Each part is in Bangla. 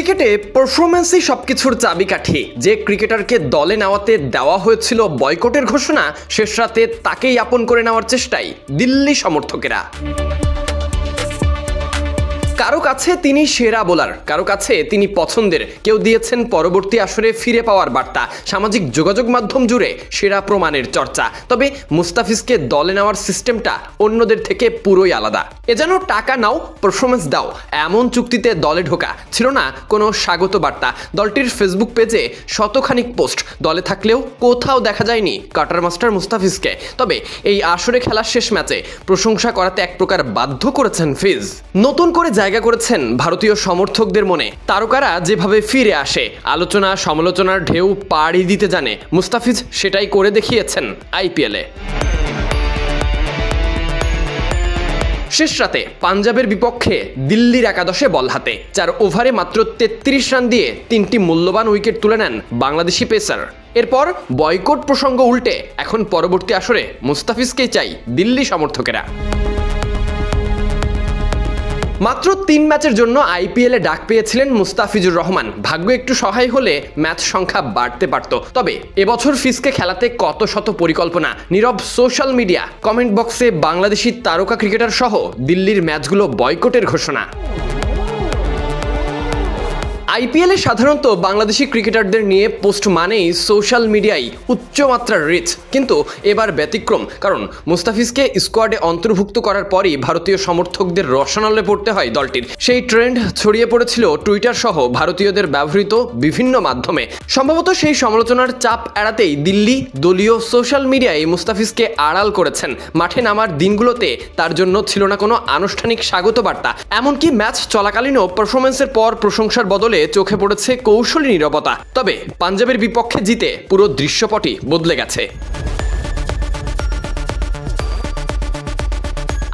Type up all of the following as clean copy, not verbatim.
ক্রিকেটে পারফরম্যান্সই সবকিছুর চাবিকাঠি। যে ক্রিকেটারকে দলে নেওয়াতে দেওয়া হয়েছিল বয়কটের ঘোষণা, শেষ রাতে তাকেই আপন করে নেওয়ার চেষ্টায় দিল্লি সমর্থকেরা। কারো কাছে তিনি সেরা বোলার, কারো কাছে তিনি পছন্দের, কেউ দিয়েছেন পরবর্তী আসরে ফিরে পাওয়ার বার্তা, সামাজিক যোগাযোগ মাধ্যম জুড়ে সেরা প্রমাণের চর্চা। তবে মুস্তাফিজকে দলে নেওয়ার সিস্টেমটা অন্যদের থেকে পুরোই আলাদা। এ যেন টাকা নাও পারফরমেন্স দাও এমন চুক্তিতে দলে ঢোকা, ছিল না কোনো স্বাগত বার্তা। দলটির ফেসবুক পেজে শতখানিক পোস্ট, দলে থাকলেও কোথাও দেখা যায়নি কাটার মাস্টার মুস্তাফিজকে। তবে এই আসরে খেলার শেষ ম্যাচে প্রশংসা করাতে এক প্রকার বাধ্য করেছেন ফিজ। নতুন করে জায়গা করেছেন ভারতীয় সমর্থকদের মনে। তারকারা যেভাবে ফিরে আসে, আলোচনা সমালোচনার ঢেউ পাড়ি দিতে জানে, মুস্তাফিজ সেটাই করে দেখিয়েছেন আইপিএলে। শেষ রাতে পাঞ্জাবের বিপক্ষে দিল্লির একাদশে বল হাতে 4 ওভারে মাত্র 33 রান দিয়ে 3টি মূল্যবান উইকেট তুলে নেন বাংলাদেশি পেসার। এরপর বয়কট প্রসঙ্গ উল্টে এখন পরবর্তী আসরে মুস্তাফিজকেই চাই দিল্লি সমর্থকেরা। মাত্র 3 ম্যাচের জন্য আইপিএলে ডাক পেয়েছিলেন মুস্তাফিজুর রহমান। ভাগ্য একটু সহায় হলে ম্যাচ সংখ্যা বাড়তে পারত। তবে এবছর ফিজকে খেলাতে কত শত পরিকল্পনা, নীরব সোশ্যাল মিডিয়া, কমেন্ট বক্সে বাংলাদেশি তারকা ক্রিকেটার সহ দিল্লির ম্যাচগুলো বয়কটের ঘোষণা। আইপিএলে সাধারণত বাংলাদেশি ক্রিকেটারদের নিয়ে পোস্ট মানেই সোশ্যাল মিডিয়ায় উচ্চমাত্রার রিচ, কিন্তু এবার ব্যতিক্রম। কারণ মুস্তাফিজকে স্কোয়াডে অন্তর্ভুক্ত করার পরই ভারতীয় সমর্থকদের রসানলে পড়তে হয় দলটির। সেই ট্রেন্ড ছড়িয়ে পড়েছিল টুইটার সহ ভারতীয়দের ব্যবহৃত বিভিন্ন মাধ্যমে। সম্ভবত সেই সমালোচনার চাপ এড়াতেই দিল্লি দলীয় সোশ্যাল মিডিয়ায় মুস্তাফিজকে আড়াল করেছেন। মাঠে নামার দিনগুলোতে তার জন্য ছিল না কোনো আনুষ্ঠানিক স্বাগত বার্তা। এমনকি ম্যাচ চলাকালীনও পারফরমেন্সের পর প্রশংসার বদলে চোখে পড়েছে কৌশলী নীরবতা। তবে পাঞ্জাবের বিপক্ষে জিতে পুরো দৃশ্যপটই বদলে গেছে।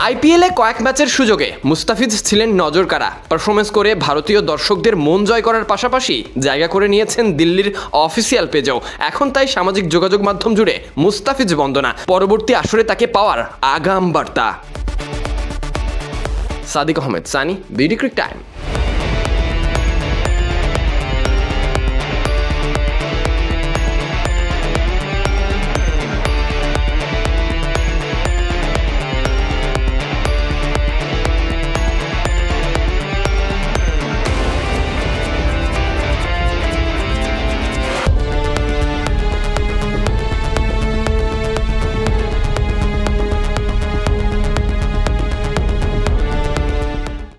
আইপিএলে কয়েক ম্যাচের সুযোগে মুস্তাফিজ ছিলেন নজরকাড়া। পারফরমেন্স করে ভারতীয় দর্শকদের মন জয় করার পাশাপাশি জায়গা করে নিয়েছেন দিল্লির অফিসিয়াল পেজেও। এখন তাই সামাজিক যোগাযোগ মাধ্যম জুড়ে মুস্তাফিজ বন্দনা, পরবর্তী আসরে তাকে পাওয়ার আগাম বার্তা। Sadiq Ahmed Sunny, BD cric time.